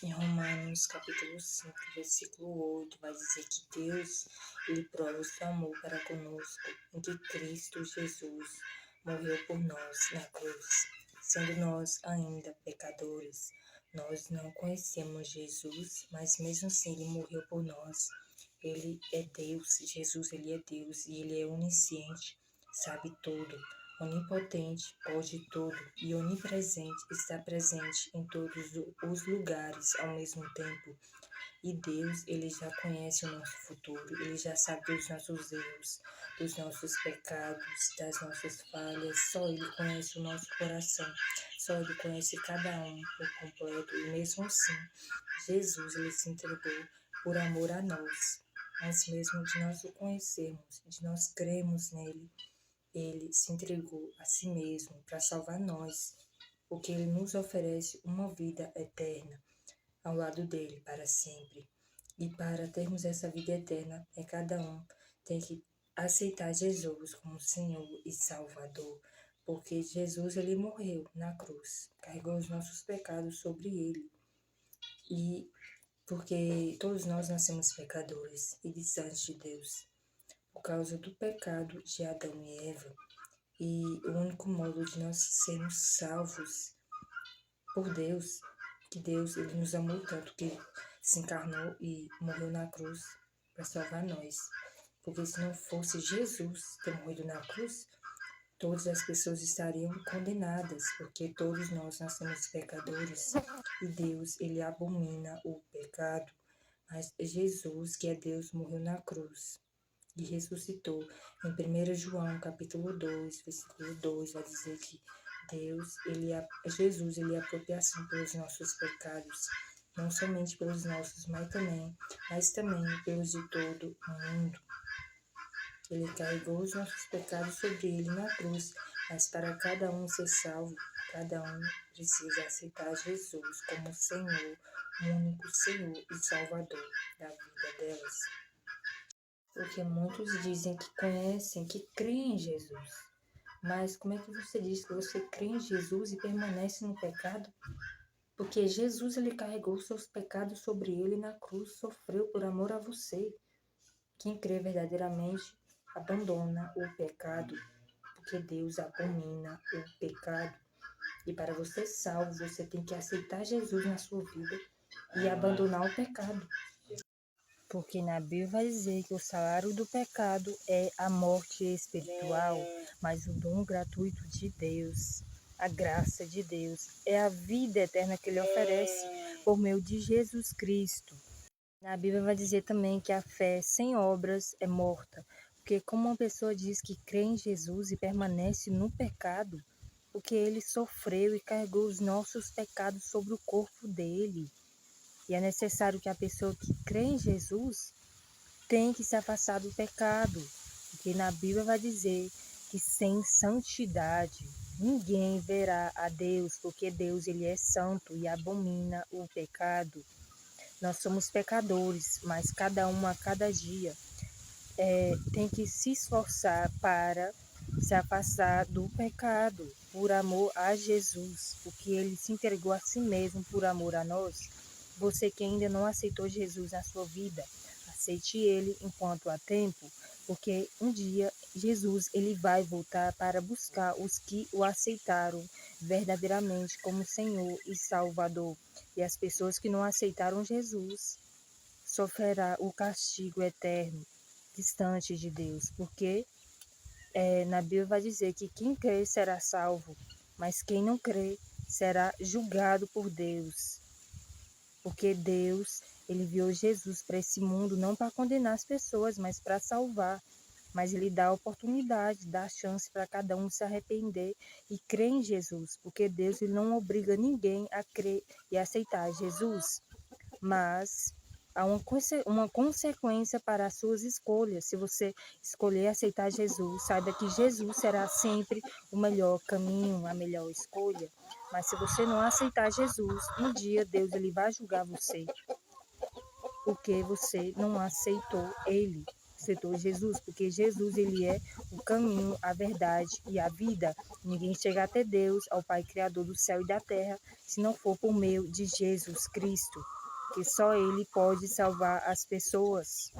Em Romanos, capítulo 5, versículo 8, vai dizer que Deus, ele prova o seu amor para conosco, em que Cristo Jesus morreu por nós na cruz. Sendo nós ainda pecadores, nós não conhecemos Jesus, mas mesmo assim ele morreu por nós. Ele é Deus, Jesus, ele é Deus e ele é onisciente, sabe tudo. Onipotente, pode tudo e onipresente, está presente em todos os lugares ao mesmo tempo. E Deus, ele já conhece o nosso futuro, ele já sabe dos nossos erros, dos nossos pecados, das nossas falhas. Só ele conhece o nosso coração, só ele conhece cada um por completo. E mesmo assim, Jesus, ele se entregou por amor a nós. Antes mesmo de nós o conhecermos, de nós crermos nele, ele se entregou a si mesmo para salvar nós, porque ele nos oferece uma vida eterna ao lado dele para sempre. E para termos essa vida eterna, cada um tem que aceitar Jesus como Senhor e Salvador, porque Jesus ele morreu na cruz, carregou os nossos pecados sobre ele. E porque todos nós nascemos pecadores e distantes de Deus, por causa do pecado de Adão e Eva. E o único modo de nós sermos salvos por Deus, que Deus ele nos amou tanto que se encarnou e morreu na cruz para salvar nós. Porque se não fosse Jesus ter morrido na cruz, todas as pessoas estariam condenadas, porque todos nós nascemos pecadores e Deus ele abomina o pecado. Mas Jesus, que é Deus, morreu na cruz e ressuscitou. Em 1 João, capítulo 2, versículo 2, vai dizer que Jesus, ele é a apropriação pelos nossos pecados, não somente pelos nossos, mas também pelos de todo o mundo. Ele carregou os nossos pecados sobre ele na cruz, mas para cada um ser salvo, cada um precisa aceitar Jesus como Senhor, o único Senhor e Salvador da vida delas. Porque muitos dizem que conhecem, que creem em Jesus. Mas como é que você diz que você crê em Jesus e permanece no pecado? Porque Jesus ele carregou seus pecados sobre ele na cruz, sofreu por amor a você. Quem crê verdadeiramente abandona o pecado, porque Deus abomina o pecado. E para você ser salvo, você tem que aceitar Jesus na sua vida e abandonar o pecado. Porque na Bíblia vai dizer que o salário do pecado é a morte espiritual, mas o dom gratuito de Deus, a graça de Deus, é a vida eterna que Ele oferece por meio de Jesus Cristo. Na Bíblia vai dizer também que a fé sem obras é morta, porque como uma pessoa diz que crê em Jesus e permanece no pecado, porque Ele sofreu e carregou os nossos pecados sobre o corpo dele. E é necessário que a pessoa que crê em Jesus tem que se afastar do pecado, porque na Bíblia vai dizer que sem santidade ninguém verá a Deus, porque Deus ele é santo e abomina o pecado. Nós somos pecadores, mas cada um a cada dia tem que se esforçar para se afastar do pecado, por amor a Jesus, porque ele se entregou a si mesmo por amor a nós. Você que ainda não aceitou Jesus na sua vida, aceite ele enquanto há tempo, porque um dia Jesus ele vai voltar para buscar os que o aceitaram verdadeiramente como Senhor e Salvador. E as pessoas que não aceitaram Jesus sofrerá o castigo eterno, distante de Deus, porque na Bíblia vai dizer que quem crê será salvo, mas quem não crê será julgado por Deus. Porque Deus, ele enviou Jesus para esse mundo não para condenar as pessoas, mas para salvar. Mas ele dá a oportunidade, dá a chance para cada um se arrepender e crer em Jesus, porque Deus ele não obriga ninguém a crer e aceitar Jesus, mas há uma consequência para as suas escolhas. Se você escolher aceitar Jesus, saiba que Jesus será sempre o melhor caminho, a melhor escolha. Mas se você não aceitar Jesus, um dia Deus ele vai julgar você, porque você não aceitou Ele. confessou Jesus, porque Jesus, ele é o caminho, a verdade e a vida. Ninguém chega até Deus, ao Pai Criador do céu e da terra, se não for por meio de Jesus Cristo, que só Ele pode salvar as pessoas.